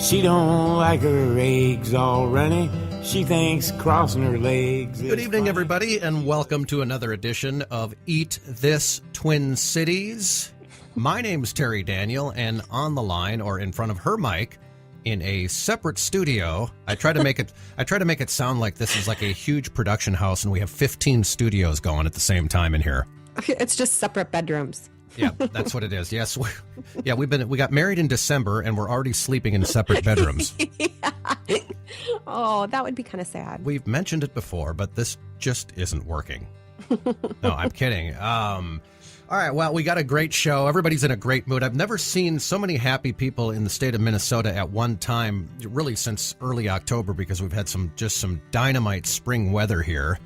She don't like her eggs all runny. She thinks crossing her legs is Good evening, funny. everybody, and welcome to another edition of Eat This Twin Cities. My name's Terry Daniel, and on the line, or in front of her mic, in a separate studio, I try to make it sound like this is like a huge production house, and we have 15 studios going at the same time in here. It's just separate bedrooms. Yeah, that's what it is. Yes, we got married in December, and we're already sleeping in separate bedrooms. Yeah. Oh, that would be kind of sad. We've mentioned it before, but this just isn't working. No, I'm kidding. All right, well, we got a great show. Everybody's in a great mood. I've never seen so many happy people in the state of Minnesota at one time, really since early October, because we've had some dynamite spring weather here.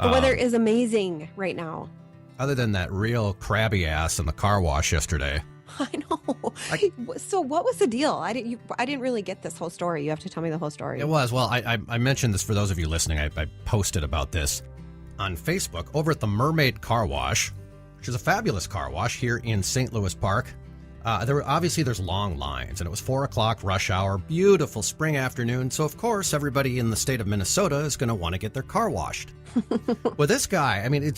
The weather is amazing right now. Other than that real crabby ass in the car wash yesterday. I know. So what was the deal? I didn't really get this whole story. You have to tell me the whole story. It was. Well, I mentioned this for those of you listening. I posted about this on Facebook over at the Mermaid Car Wash, which is a fabulous car wash here in St. Louis Park. There's long lines, and it was 4 o'clock rush hour, beautiful spring afternoon. So, of course, everybody in the state of Minnesota is going to want to get their car washed. Well, this guy, I mean,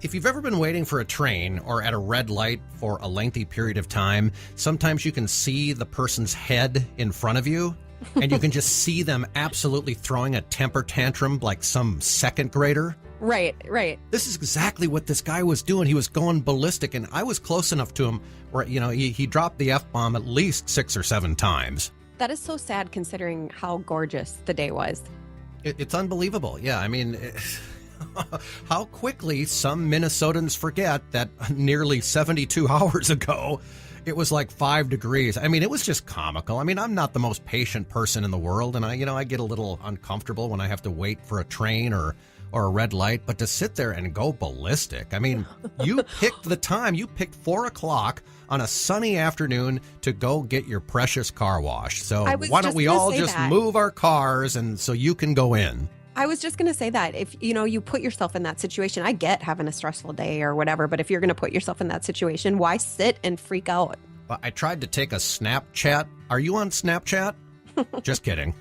if you've ever been waiting for a train or at a red light for a lengthy period of time, sometimes you can see the person's head in front of you, and you can just see them absolutely throwing a temper tantrum like some second grader. Right. This is exactly what this guy was doing. He was going ballistic, and I was close enough to him where, he dropped the F-bomb at least 6 or 7 times. That is so sad considering how gorgeous the day was. It's unbelievable. Yeah, I mean... How quickly some Minnesotans forget that nearly 72 hours ago, it was like 5 degrees. I mean, it was just comical. I mean, I'm not the most patient person in the world, and I get a little uncomfortable when I have to wait for a train or a red light, but to sit there and go ballistic. I mean, you picked the time. You picked 4 o'clock on a sunny afternoon to go get your precious car washed. So why don't we all just move our cars and so you can go in? I was just going to say that if, you put yourself in that situation, I get having a stressful day or whatever, but if you're going to put yourself in that situation, why sit and freak out? Well, I tried to take a Snapchat. Are you on Snapchat? Just kidding.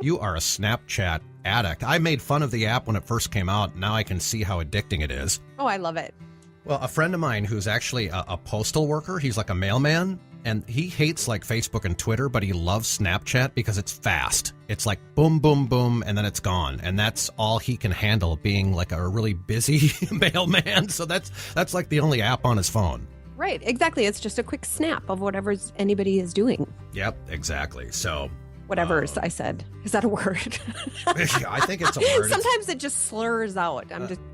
You are a Snapchat addict. I made fun of the app when it first came out. Now I can see how addicting it is. Oh, I love it. Well, a friend of mine who's actually a postal worker, he's like a mailman, and he hates like Facebook and Twitter, but he loves Snapchat because it's fast. It's like boom, boom, boom, and then it's gone. And that's all he can handle, being like a really busy mailman. So that's like the only app on his phone. Right, exactly. It's just a quick snap of whatever anybody is doing. Yep, exactly. So... Whatever's I said. Is that a word? I think it's a word. Sometimes it just slurs out.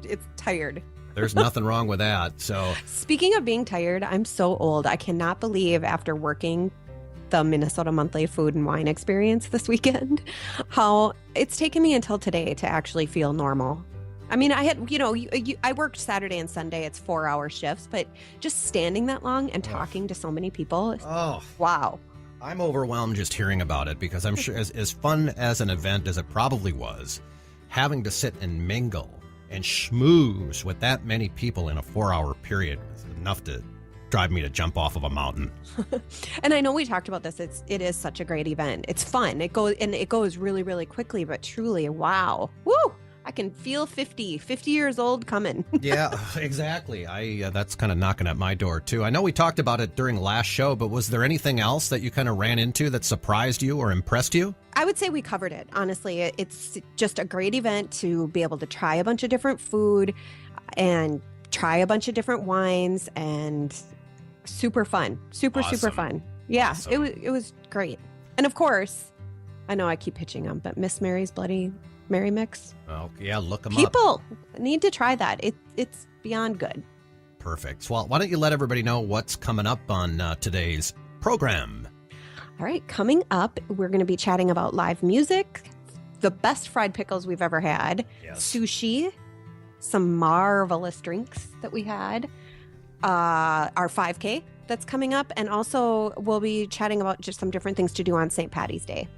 It's tired. There's nothing wrong with that. So, speaking of being tired, I'm so old. I cannot believe after working the Minnesota Monthly Food and Wine Experience this weekend, how it's taken me until today to actually feel normal. I mean, I had, I worked Saturday and Sunday. It's 4-hour shifts, but just standing that long and talking to so many people. Wow. I'm overwhelmed just hearing about it because I'm sure as fun as an event as it probably was, having to sit and mingle and schmooze with that many people in a 4-hour period was enough to drive me to jump off of a mountain. And I know we talked about this. It is such a great event. It's fun. It goes really, really quickly, but truly, wow. Woo! I can feel 50 years old coming. Yeah, exactly. That's kind of knocking at my door, too. I know we talked about it during last show, but was there anything else that you kind of ran into that surprised you or impressed you? I would say we covered it. Honestly, it's just a great event to be able to try a bunch of different food and try a bunch of different wines, and super fun. Super fun. Yeah, awesome. It was great. And of course, I know I keep pitching them, but Miss Mary's Bloody Mary Mix. Oh, yeah, look them up. People need to try that. It's beyond good. Perfect. Well, why don't you let everybody know what's coming up on today's program? All right, coming up, we're going to be chatting about live music, the best fried pickles we've ever had, sushi, some marvelous drinks that we had, our 5K that's coming up, and also we'll be chatting about just some different things to do on St. Patty's Day.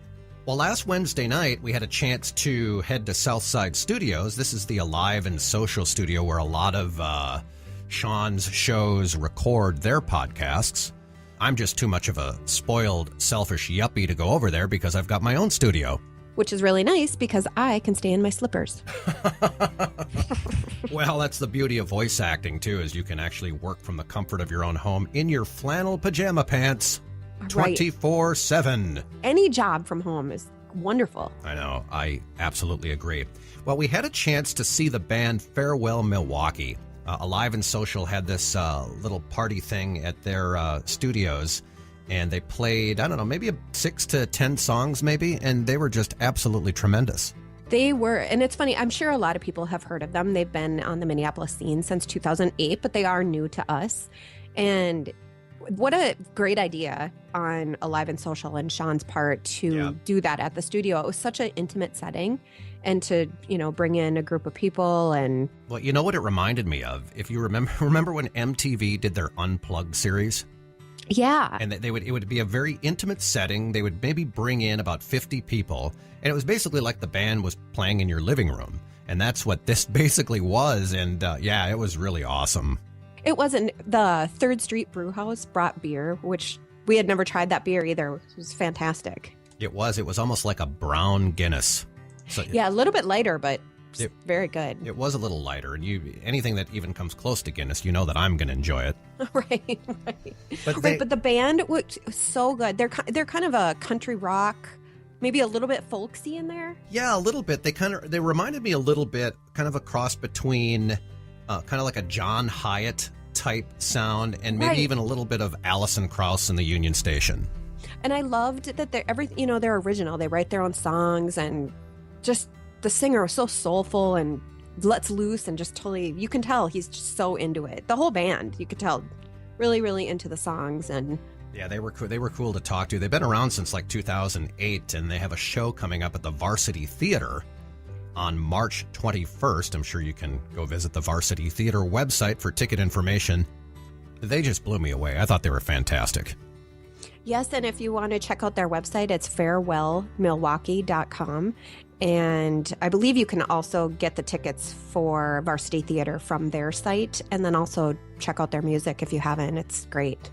Well, last Wednesday night, we had a chance to head to Southside Studios. This is the Alive and Social studio where a lot of Sean's shows record their podcasts. I'm just too much of a spoiled, selfish yuppie to go over there because I've got my own studio. Which is really nice because I can stay in my slippers. Well, that's the beauty of voice acting, too, is you can actually work from the comfort of your own home in your flannel pajama pants 24/7. Any job from home is wonderful. I know. I absolutely agree. Well, we had a chance to see the band Farewell Milwaukee. Alive and Social had this little party thing at their studios, and they played, I don't know, maybe 6 to 10 songs maybe, and they were just absolutely tremendous. They were, and it's funny, I'm sure a lot of people have heard of them. They've been on the Minneapolis scene since 2008, but they are new to us. And what a great idea on Alive and Social and Sean's part to do that at the studio. It was such an intimate setting, and to, bring in a group of people. And well, you know what it reminded me of? If you remember when MTV did their Unplugged series? Yeah. And it would be a very intimate setting. They would maybe bring in about 50 people. And it was basically like the band was playing in your living room. And that's what this basically was. And it was really awesome. It wasn't. The Third Street Brew House brought beer, which we had never tried that beer either. It was fantastic. It was almost like a brown Guinness. So yeah, a little bit lighter, but very good. It was a little lighter, and anything that even comes close to Guinness, you know that I'm going to enjoy it. Right. But the band was so good. They're kind of a country rock, maybe a little bit folksy in there. Yeah, a little bit. They reminded me a little bit, kind of a cross between, kind of like a John Hyatt type sound, and maybe even a little bit of Alison Krauss in the Union Station. And I loved that they're original. They write their own songs, and just the singer was so soulful and lets loose, and just totally, you can tell he's just so into it. The whole band, you could tell, really, really into the songs. And yeah, they were cool to talk to. They've been around since like 2008, and they have a show coming up at the Varsity Theater on March 21st. I'm sure you can go visit the Varsity Theater website for ticket information. They just blew me away. I thought they were fantastic. Yes, and if you want to check out their website, it's farewellmilwaukee.com. And I believe you can also get the tickets for Varsity Theater from their site, and then also check out their music if you haven't. It's great.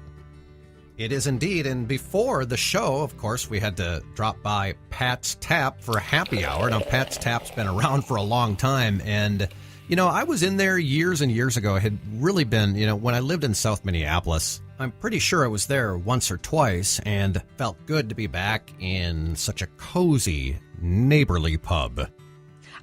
It is indeed. And before the show, of course, we had to drop by Pat's Tap for a happy hour. Now, Pat's Tap's been around for a long time. And, I was in there years and years ago. It had really been, when I lived in South Minneapolis, I'm pretty sure I was there once or twice, and felt good to be back in such a cozy, neighborly pub.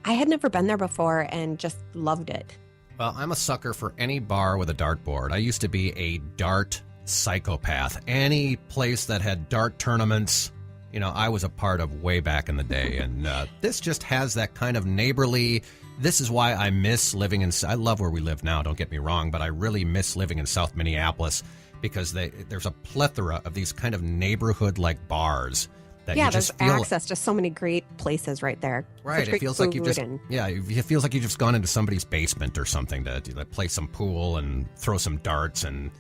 I had never been there before and just loved it. Well, I'm a sucker for any bar with a dartboard. I used to be a dart psychopath. Any place that had dart tournaments, I was a part of way back in the day. And this just has that kind of neighborly. This is why I miss living in. I love where we live now, don't get me wrong, but I really miss living in South Minneapolis, because there's a plethora of these kind of neighborhood-like bars that you just feel. There's access to so many great places right there. Right, it feels like it feels like you've just gone into somebody's basement or something to play some pool and throw some darts and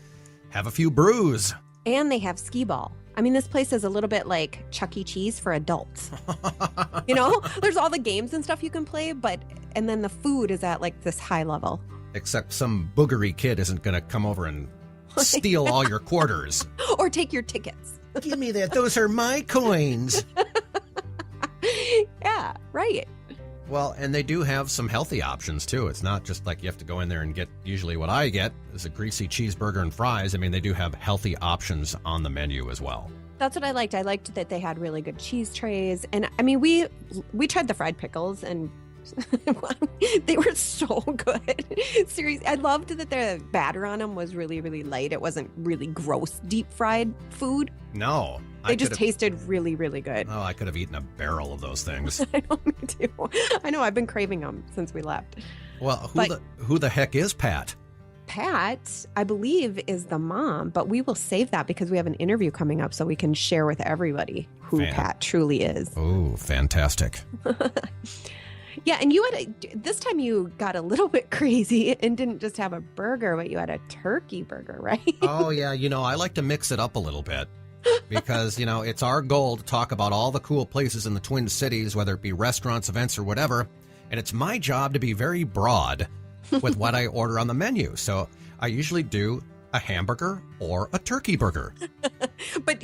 have a few brews. And they have skee ball. I mean, this place is a little bit like Chuck E. Cheese for adults. There's all the games and stuff you can play, and then the food is at like this high level. Except some boogery kid isn't going to come over and steal all your quarters. Or take your tickets. Give me that. Those are my coins. Yeah, right. Well, and they do have some healthy options, too. It's not just like you have to go in there and get, usually what I get is a greasy cheeseburger and fries. I mean, they do have healthy options on the menu as well. That's what I liked. I liked that they had really good cheese trays. And I mean, we tried the fried pickles, and they were so good. Seriously, I loved that the batter on them was really, really light. It wasn't really gross deep fried food. No. They just tasted really, really good. Oh, I could have eaten a barrel of those things. I know, me too. I know, I've been craving them since we left. Well, who the heck is Pat? Pat, I believe, is the mom, but we will save that because we have an interview coming up so we can share with everybody who Pat truly is. Oh, fantastic. Yeah, and this time you got a little bit crazy and didn't just have a burger, but you had a turkey burger, right? Oh, yeah. I like to mix it up a little bit because, it's our goal to talk about all the cool places in the Twin Cities, whether it be restaurants, events, or whatever. And it's my job to be very broad with what I order on the menu. So I usually do a hamburger or a turkey burger. But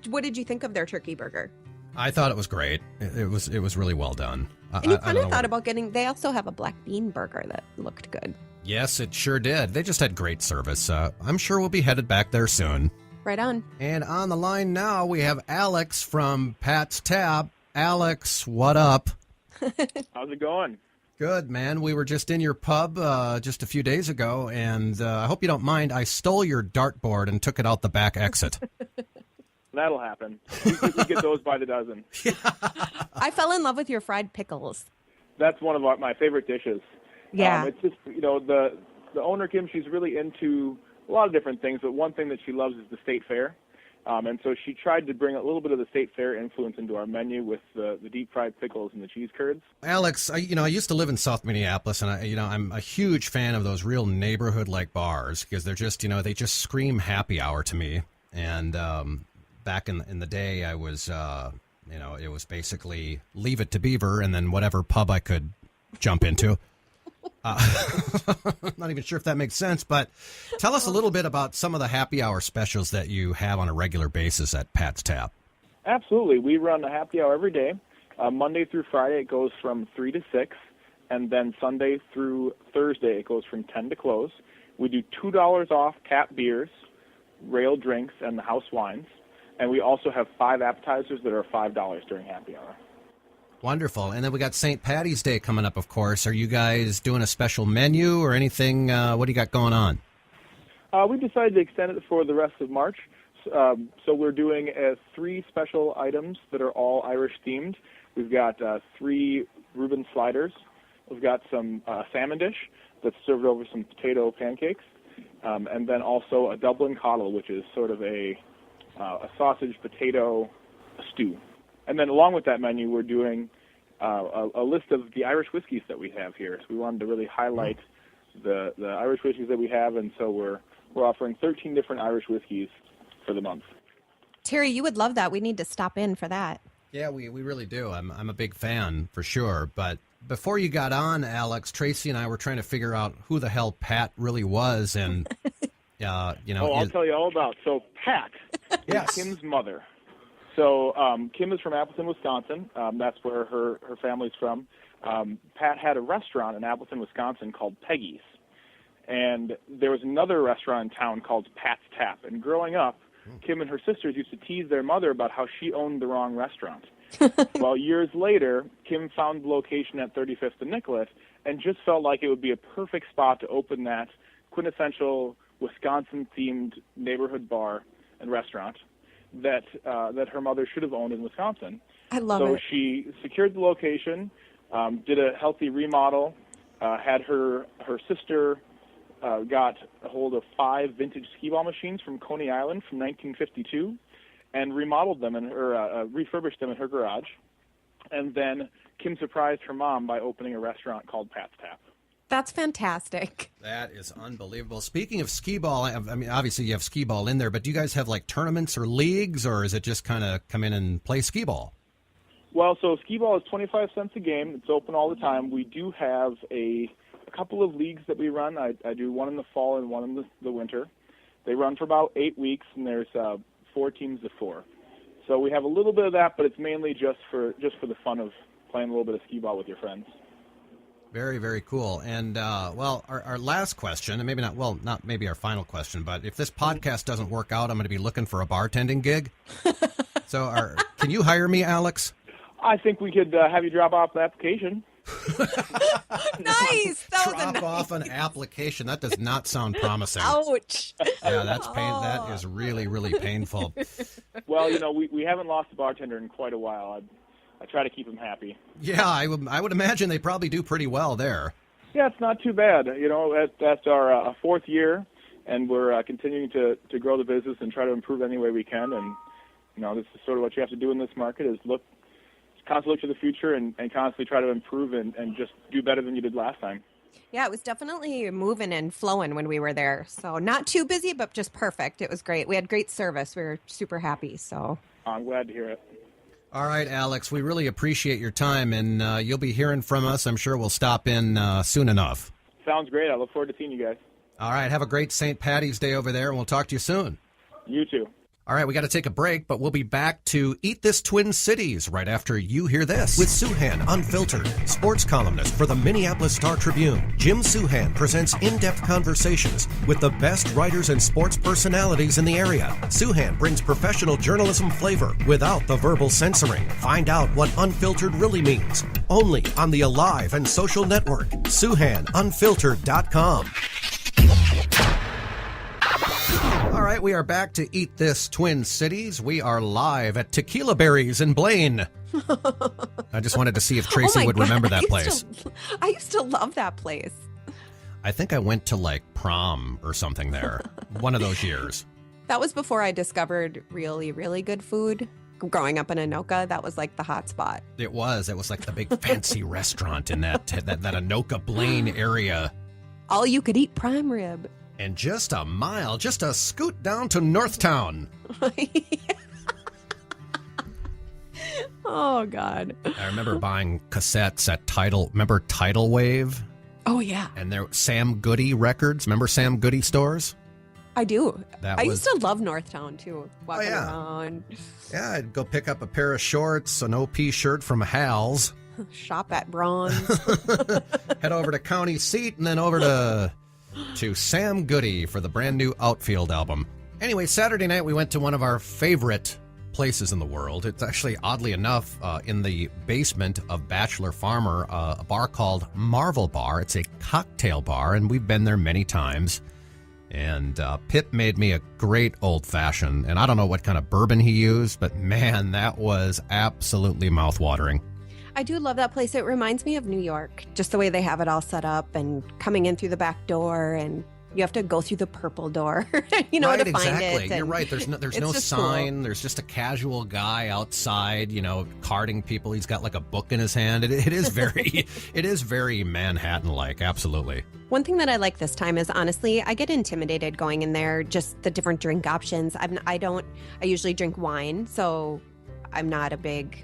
what did you think of their turkey burger? I thought it was great. It was really well done. And you kind of thought about they also have a black bean burger that looked good. Yes, it sure did. They just had great service. I'm sure we'll be headed back there soon. Right on. And on the line now, we have Alex from Pat's Tap. Alex, what up? How's it going? Good, man. We were just in your pub just a few days ago, and I hope you don't mind. I stole your dartboard and took it out the back exit. That'll happen. We get those by the dozen. I fell in love with your fried pickles. That's one of my favorite dishes. Yeah. It's just, the owner, Kim, she's really into a lot of different things, but one thing that she loves is the state fair. And so she tried to bring a little bit of the state fair influence into our menu with the deep fried pickles and the cheese curds. Alex, I used to live in South Minneapolis, and I'm a huge fan of those real neighborhood-like bars because they're just, they just scream happy hour to me. And back in the day, I was, it was basically Leave It to Beaver and then whatever pub I could jump into. I'm not even sure if that makes sense, but tell us a little bit about some of the happy hour specials that you have on a regular basis at Pat's Tap. Absolutely. We run a happy hour every day. Monday through Friday, it goes from 3 to 6, and then Sunday through Thursday, it goes from 10 to close. We do $2 off tap beers, rail drinks, and the house wines. And we also have 5 appetizers that are $5 during happy hour. Wonderful. And then we got St. Patty's Day coming up, of course. Are you guys doing a special menu or anything? What do you got going on? We decided to extend it for the rest of March. So we're doing 3 special items that are all Irish themed. We've got 3 Reuben sliders. We've got some salmon dish that's served over some potato pancakes. And then also a Dublin coddle, which is sort of a sausage potato stew. And then along with that menu, we're doing a list of the Irish whiskeys that we have here. So we wanted to really highlight the Irish whiskeys that we have, and so we're offering 13 different Irish whiskeys for the month. Terry, you would love that. We need to stop in for that. Yeah, we really do. I'm a big fan for sure. But before you got on, Alex, Tracy and I were trying to figure out who the hell Pat really was, and I'll tell you all about. So Pat is Kim's mother. So Kim is from Appleton, Wisconsin. That's where her family's from. Pat had a restaurant in Appleton, Wisconsin called Peggy's. And there was another restaurant in town called Pat's Tap. And growing up, Kim and her sisters used to tease their mother about how she owned the wrong restaurant. Well, years later, Kim found the location at 35th and Nicollet and just felt like it would be a perfect spot to open that quintessential Wisconsin-themed neighborhood bar and restaurant that her mother should have owned in Wisconsin. I love it. So she secured the location, did a healthy remodel, had her sister got a hold of 5 vintage skee-ball machines from Coney Island from 1952 and remodeled them refurbished them in her garage. And then Kim surprised her mom by opening a restaurant called Pat's Tap. That's fantastic. That is unbelievable. Speaking of skee-ball, I mean, obviously you have skee-ball in there, but do you guys have like tournaments or leagues, or is it just kind of come in and play skee-ball? Well, so skee-ball is 25 cents a game. It's open all the time. We do have a couple of leagues that we run. I do one in the fall and one in the winter. They run for about 8 weeks, and there's 4 teams of 4. So we have a little bit of that, but it's mainly just for the fun of playing a little bit of skee-ball with your friends. Very, very cool. And, our last question, and not maybe our final question, but if this podcast doesn't work out, I'm going to be looking for a bartending gig. So can you hire me, Alex? I think we could have you drop off the application. Nice. Drop off an application. That does not sound promising. Ouch. Yeah, that's pain. That is really, really painful. Well, we haven't lost a bartender in quite a while. I try to keep them happy. Yeah, I would imagine they probably do pretty well there. Yeah, it's not too bad. That's our 4th year, and we're continuing to grow the business and try to improve any way we can. And this is sort of what you have to do in this market: is constantly look to the future and constantly try to improve and just do better than you did last time. Yeah, it was definitely moving and flowing when we were there. So not too busy, but just perfect. It was great. We had great service. We were super happy. So I'm glad to hear it. All right, Alex, we really appreciate your time, and you'll be hearing from us. I'm sure we'll stop in soon enough. Sounds great. I look forward to seeing you guys. All right. Have a great St. Patty's Day over there, and we'll talk to you soon. You too. All right, we got to take a break, but we'll be back to Eat This Twin Cities right after you hear this. With Suhan Unfiltered, sports columnist for the Minneapolis Star-Tribune, Jim Suhan presents in-depth conversations with the best writers and sports personalities in the area. Suhan brings professional journalism flavor without the verbal censoring. Find out what unfiltered really means. Only on the Alive and Social Network. SuhanUnfiltered.com. All right, we are back to Eat This Twin Cities. We are live at Tequila Berries in Blaine. I just wanted to see if Tracy would remember that place. I used to love that place. I think I went to like prom or something there one of those years. That was before I discovered really, really good food. Growing up in Anoka, that was like the hot spot. It was. It was like the big fancy restaurant in that Anoka Blaine area. All you could eat prime rib. And just a mile, just a scoot down to Northtown. Oh, God. I remember buying cassettes at Tidal. Remember Tidal Wave? Oh, yeah. And there Sam Goody records. Remember Sam Goody stores? I do. I used to love Northtown, too. Walking around. Yeah, I'd go pick up a pair of shorts, an OP shirt from Hal's. Shop at Braun's. Head over to County Seat and then over to Sam Goody for the brand new Outfield album. Anyway, Saturday night we went to one of our favorite places in the world. It's actually, oddly enough, in the basement of Bachelor Farmer, a bar called Marvel Bar. It's a cocktail bar, and we've been there many times. And Pip made me a great old-fashioned, and I don't know what kind of bourbon he used, but man, that was absolutely mouth-watering. I do love that place. It reminds me of New York, just the way they have it all set up and coming in through the back door, and you have to go through the purple door, right, to find it. You're right. There's no sign. Cool. There's just a casual guy outside, carding people. He's got like a book in his hand. It is very Manhattan-like. Absolutely. One thing that I like this time is, honestly, I get intimidated going in there, just the different drink options. I usually drink wine, so I'm not a big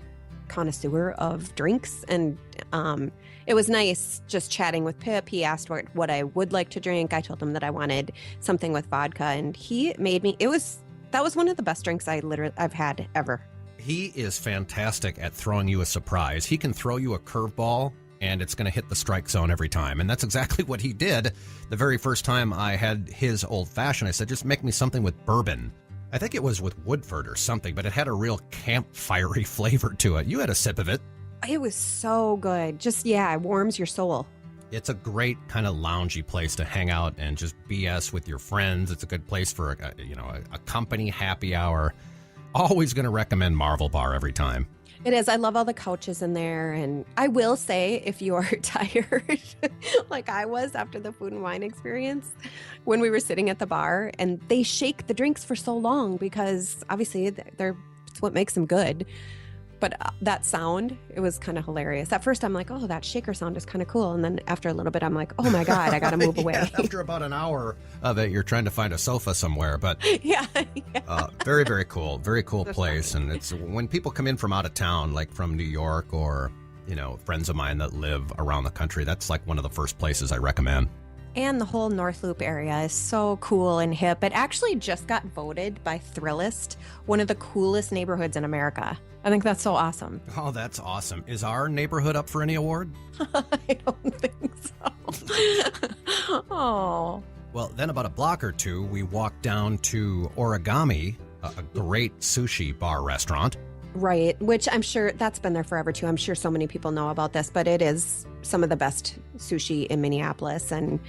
connoisseur of drinks, and it was nice just chatting with Pip. He asked what I would like to drink. I told him that I wanted something with vodka, and he made me. That was one of the best drinks I've had ever. He is fantastic at throwing you a surprise. He can throw you a curveball, and it's going to hit the strike zone every time. And that's exactly what he did. The very first time I had his old fashioned, I said, just make me something with bourbon. I think it was with Woodford or something, but it had a real campfire-y flavor to it. You had a sip of it. It was so good. Just, it warms your soul. It's a great kind of loungy place to hang out and just BS with your friends. It's a good place for a company happy hour. Always going to recommend Marvel Bar every time. It is. I love all the couches in there. And I will say, if you are tired, like I was after the food and wine experience, when we were sitting at the bar, and they shake the drinks for so long because obviously it's what makes them good. But that sound, it was kind of hilarious. At first, I'm like, oh, that shaker sound is kind of cool. And then after a little bit, I'm like, oh, my God, I got to move away. After about an hour of it, you're trying to find a sofa somewhere. But yeah. Very, very cool. Very cool place. And it's when people come in from out of town, like from New York or, friends of mine that live around the country, that's like one of the first places I recommend. And the whole North Loop area is so cool and hip. It actually just got voted by Thrillist one of the coolest neighborhoods in America. I think that's so awesome. Oh, that's awesome. Is our neighborhood up for any award? I don't think so. Oh. Well, then about a block or two, we walked down to Origami, a great sushi bar restaurant. Right, which I'm sure that's been there forever, too. I'm sure so many people know about this, but it is some of the best sushi in Minneapolis. And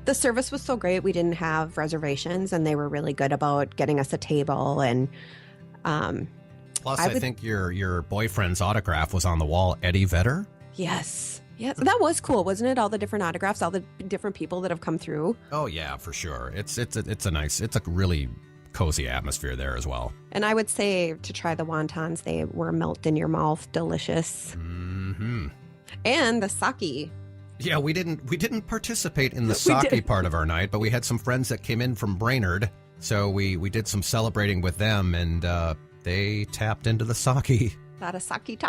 the service was so great. We didn't have reservations, and they were really good about getting us a table. And plus, I think your boyfriend's autograph was on the wall, Eddie Vedder. Yes. Yes, that was cool, wasn't it? All the different autographs, all the different people that have come through. Oh, yeah, for sure. It's a really cozy atmosphere there as well. And I would say to try the wontons. They were melt in your mouth, delicious. Mm-hmm. And the sake. Yeah, we didn't participate in the sake part of our night, but we had some friends that came in from Brainerd, so we did some celebrating with them, and they tapped into the sake. out of sake.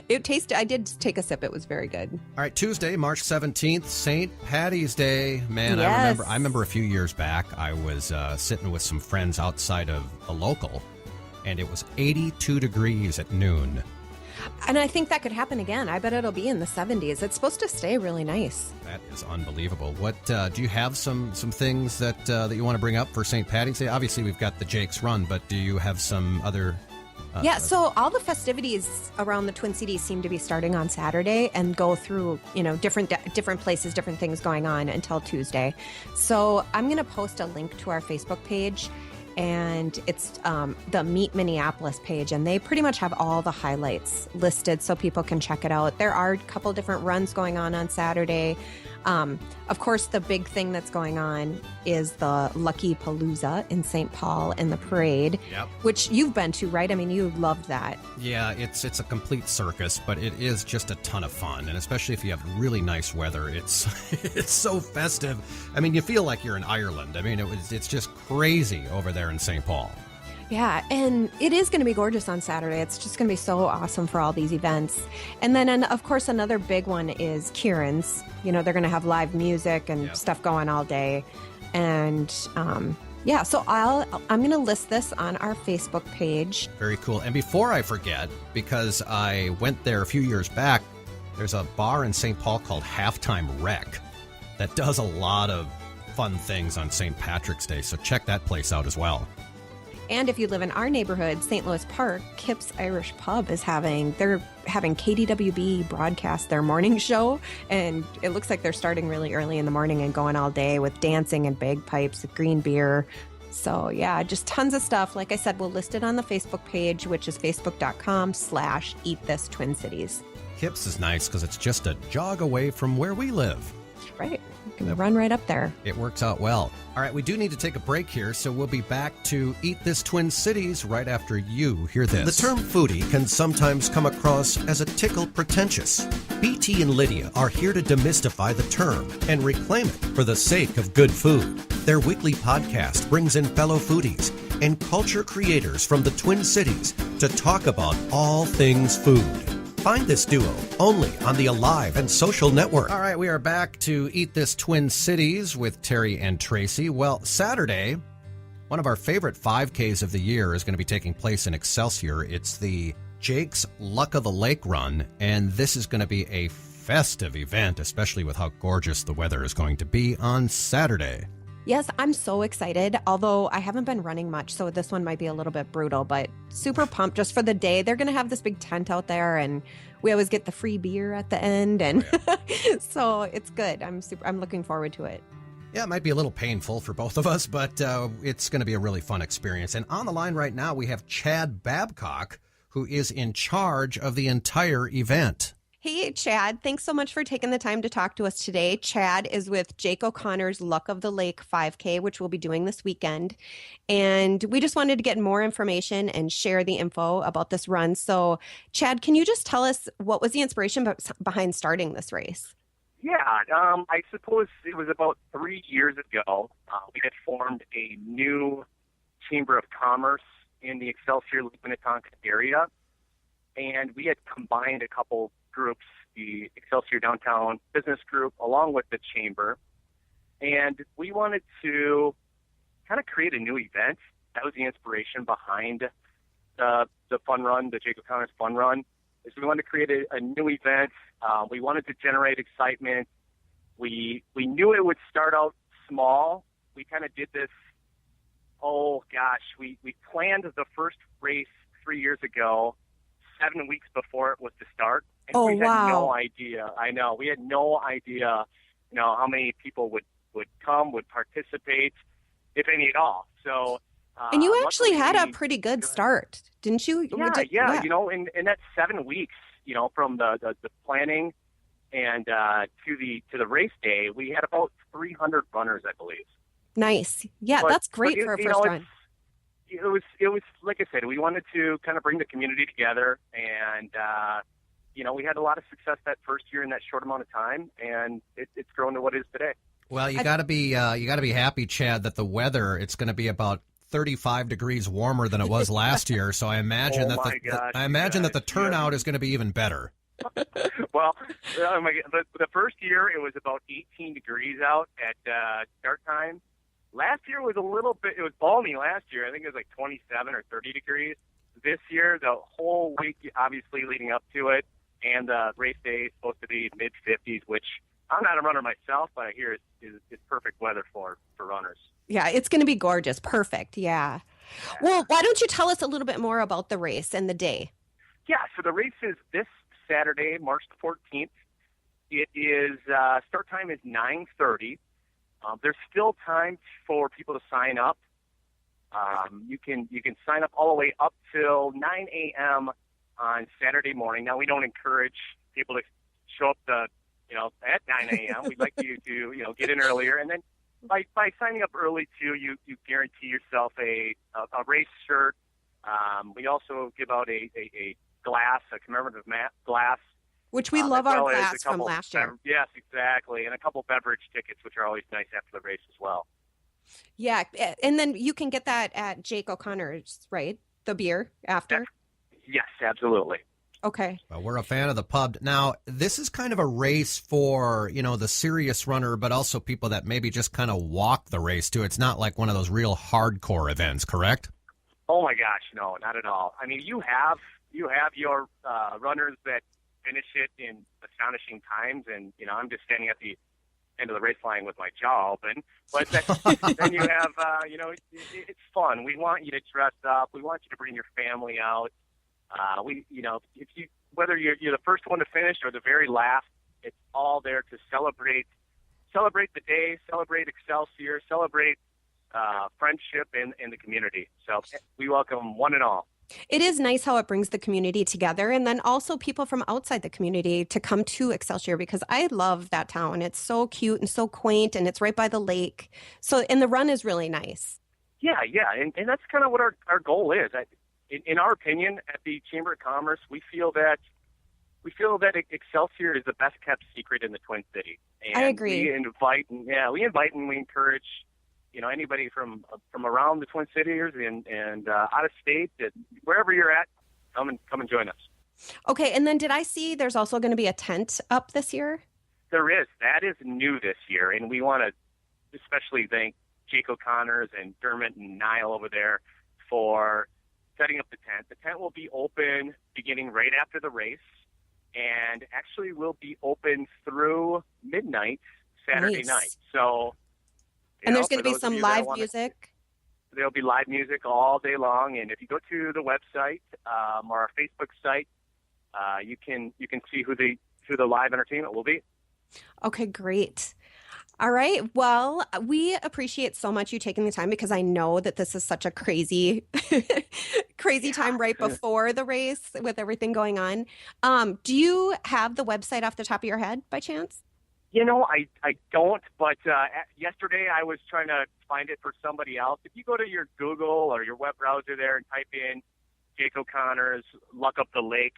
It tasted, I did take a sip. It was very good. All right, Tuesday, March 17th, St. Patty's Day. Man, Yes. I remember a few years back, I was sitting with some friends outside of a local, and it was 82 degrees at noon. And I think that could happen again. I bet it'll be in the 70s. It's supposed to stay really nice. That is unbelievable. What do you have some things that you want to bring up for St. Patty's Day? Obviously, we've got the Jake's Run, but do you have some other? So all the festivities around the Twin Cities seem to be starting on Saturday and go through, different places, different things going on until Tuesday. So I'm going to post a link to our Facebook page, and it's the Meet Minneapolis page, and they pretty much have all the highlights listed so people can check it out. There are a couple different runs going on Saturday. Of course, the big thing that's going on is the Lucky Palooza in St. Paul and the parade, which you've been to, right? I mean, you loved that. Yeah, it's a complete circus, but it is just a ton of fun, and especially if you have really nice weather, it's it's so festive. I mean, you feel like you're in Ireland. I mean, it's just crazy over there in St. Paul. Yeah, and it is going to be gorgeous on Saturday. It's just going to be so awesome for all these events. And then, of course, another big one is Kieran's. They're going to have live music and stuff going all day. And so I'm going to list this on our Facebook page. Very cool. And before I forget, because I went there a few years back, there's a bar in St. Paul called Halftime Rec that does a lot of fun things on St. Patrick's Day. So check that place out as well. And if you live in our neighborhood, St. Louis Park, Kip's Irish Pub they're having KDWB broadcast their morning show, and it looks like they're starting really early in the morning and going all day with dancing and bagpipes, green beer. So yeah, just tons of stuff. Like I said, we'll list it on the Facebook page, which is facebook.com/eatthisTwinCities. Kip's is nice because it's just a jog away from where we live. Right. You can run right up there. It works out well. All right, we do need to take a break here, so we'll be back to Eat This Twin Cities right after you hear this. The term foodie can sometimes come across as a tickle pretentious. BT and Lydia are here to demystify the term and reclaim it for the sake of good food. Their weekly podcast brings in fellow foodies and culture creators from the Twin Cities to talk about all things food. Find this duo only on the Alive and Social Network. All right, we are back to Eat This Twin Cities with Terry and Tracy. Well, Saturday, one of our favorite 5Ks of the year is going to be taking place in Excelsior. It's the Jake's Luck of the Lake Run, and this is going to be a festive event, especially with how gorgeous the weather is going to be on Saturday. Yes, I'm so excited, although I haven't been running much, so this one might be a little bit brutal, but super pumped just for the day. They're going to have this big tent out there, and we always get the free beer at the end, and so it's good. I'm looking forward to it. Yeah, it might be a little painful for both of us, but it's going to be a really fun experience. And on the line right now, we have Chad Babcock, who is in charge of the entire event. Hey, Chad, thanks so much for taking the time to talk to us today. Chad is with Jake O'Connor's Luck of the Lake 5K, which we'll be doing this weekend. And we just wanted to get more information and share the info about this run. So, Chad, can you just tell us what was the inspiration behind starting this race? Yeah, I suppose it was about 3 years ago. We had formed a new Chamber of Commerce in the Excelsior Lake Minnetonka area. And we had combined a couple groups, the Excelsior Downtown Business Group, along with the Chamber. And we wanted to kind of create a new event. That was the inspiration behind the fun run, the Jake O'Connor's fun run, is we wanted to create a new event. We wanted to generate excitement. We knew it would start out small. We kind of did this, we planned the first race 3 years ago, 7 weeks before it was to start. And we had no idea. I know. We had no idea, how many people would come, would participate, if any at all. So, and you actually had a pretty good start, didn't you? Yeah. In that 7 weeks, from the planning and to the race day, we had about 300 runners, I believe. Nice. Yeah, that's great for a first run. It was like I said, we wanted to kind of bring the community together, and we had a lot of success that first year in that short amount of time, and it's grown to what it is today. Well, you got to be happy, Chad, that the weather, it's going to be about 35 degrees warmer than it was last year, so I imagine that the turnout is going to be even better. Well, the first year it was about 18 degrees out at start time. Last year was it was balmy last year. I think it was like 27 or 30 degrees. This year, the whole week, obviously leading up to it, and race day is supposed to be mid-50s, which I'm not a runner myself, but I hear is perfect weather for runners. Yeah, it's going to be gorgeous. Perfect. Yeah. Well, why don't you tell us a little bit more about the race and the day? Yeah, so the race is this Saturday, March the 14th. It is start time is 9:30. There's still time for people to sign up. You can sign up all the way up till 9 a.m. on Saturday morning. Now, we don't encourage people to show up at 9 a.m. We'd like you to get in earlier, and then by signing up early too, you guarantee yourself a race shirt. We also give out a glass, a commemorative glass. Which we love our glass from last year. Yes, exactly. And a couple beverage tickets, which are always nice after the race as well. Yeah. And then you can get that at Jake O'Connor's, right? The beer after? Yes, absolutely. Okay. Well, we're a fan of the pub. Now, this is kind of a race for, the serious runner, but also people that maybe just kind of walk the race too. It's not like one of those real hardcore events, correct? Oh my gosh, no, not at all. I mean, you have your runners that finish it in astonishing times, and I'm just standing at the end of the race line with my jaw open. But then you have it's fun. We want you to dress up. We want you to bring your family out. Whether you're the first one to finish or the very last, it's all there to celebrate the day, celebrate Excelsior, celebrate friendship in the community. So we welcome one and all. It is nice how it brings the community together, and then also people from outside the community to come to Excelsior, because I love that town. It's so cute and so quaint, and it's right by the lake. And the run is really nice. Yeah, and that's kind of what our goal is. In our opinion, at the Chamber of Commerce, we feel that Excelsior is the best kept secret in the Twin Cities. And I agree. We invite and we encourage anybody from around the Twin Cities and out of state, wherever you're at, come and join us. Okay, and then did I see there's also going to be a tent up this year? There is. That is new this year, and we want to especially thank Jake O'Connor's and Dermot and Niall over there for setting up the tent. The tent will be open beginning right after the race, and actually will be open through midnight Saturday night. So. And there's going to be some live music? There'll be live music all day long. And if you go to the website or our Facebook site, you can see who the live entertainment will be. Okay, great. All right. Well, we appreciate so much you taking the time, because I know that this is such a crazy time right before the race with everything going on. Do you have the website off the top of your head by chance? I don't, but yesterday I was trying to find it for somebody else. If you go to your Google or your web browser there and type in Jake O'Connor's Luck Up the Lake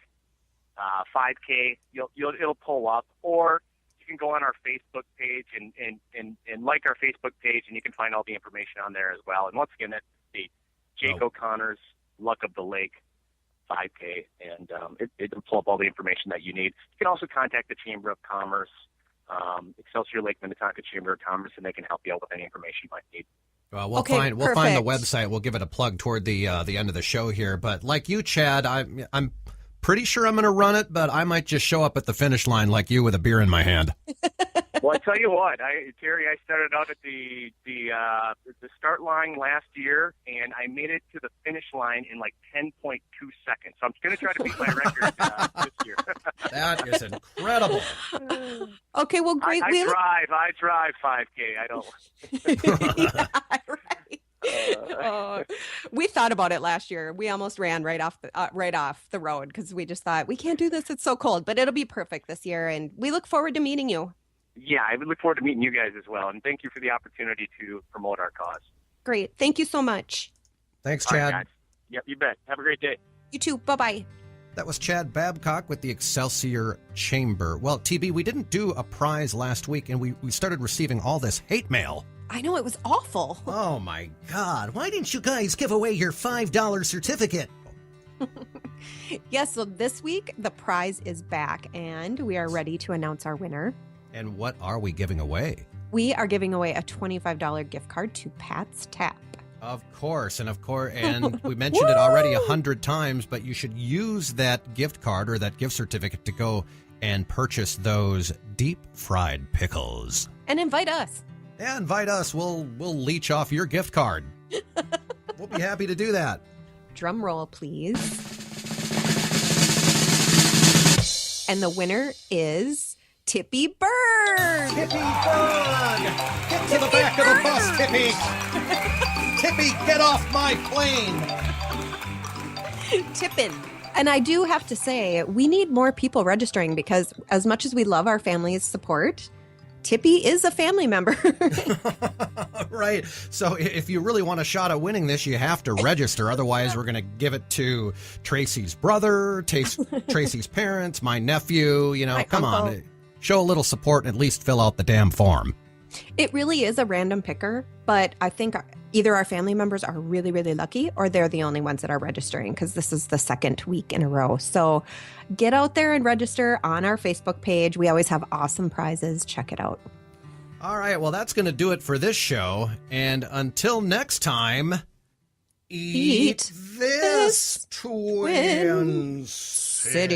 5K, it'll pull up. Or you can go on our Facebook page and like our Facebook page, and you can find all the information on there as well. And once again, that's the Jake O'Connor's Luck Up the Lake 5K, and it'll pull up all the information that you need. You can also contact the Chamber of Commerce, Excelsior Lake Minnetonka Chamber of Commerce, and they can help you out with any information you might need. Well, we'll find the website. We'll give it a plug toward the end of the show here. But like you, Chad, I'm pretty sure I'm going to run it, but I might just show up at the finish line like you with a beer in my hand. Well, I tell you what, Terry, I started out at the start line last year, and I made it to the finish line in like 10.2 seconds. So I'm going to try to beat my record this year. That is incredible. Okay, well, great. I drive 5K. I don't. Yeah, right. We thought about it last year. We almost ran right off the road because we just thought we can't do this. It's so cold, but it'll be perfect this year, and we look forward to meeting you. Yeah, I would look forward to meeting you guys as well, and thank you for the opportunity to promote our cause. Great. Thank you so much. Thanks, Chad. Right, yep, you bet. Have a great day. You too. Bye-bye. That was Chad Babcock with the Excelsior Chamber. Well, TB, we didn't do a prize last week, and we started receiving all this hate mail I know, it was awful. Oh, my God. Why didn't you guys give away your $5 certificate? Yes, so this week the prize is back and we are ready to announce our winner. And what are we giving away? We are giving away a $25 gift card to Pat's Tap. Of course, and we mentioned it already 100 times, but you should use that gift card or that gift certificate to go and purchase those deep-fried pickles. And invite us. Yeah, invite us. We'll leech off your gift card. We'll be happy to do that. Drum roll, please. And the winner is Tippy Bird. Tippy Bird! Get to the back of the bus, Tippy! Tippy, get off my plane! Tippin'. And I do have to say, we need more people registering because as much as we love our family's support, Tippy is a family member. Right. So if you really want a shot at winning this, you have to register. Otherwise, we're going to give it to Tracy's brother, Tracy's parents, my nephew. Come on. Show a little support and at least fill out the damn form. It really is a random picker, but I think either our family members are really, really lucky or they're the only ones that are registering because this is the second week in a row. So get out there and register on our Facebook page. We always have awesome prizes. Check it out. All right. Well, that's going to do it for this show. And until next time, eat this Twin City.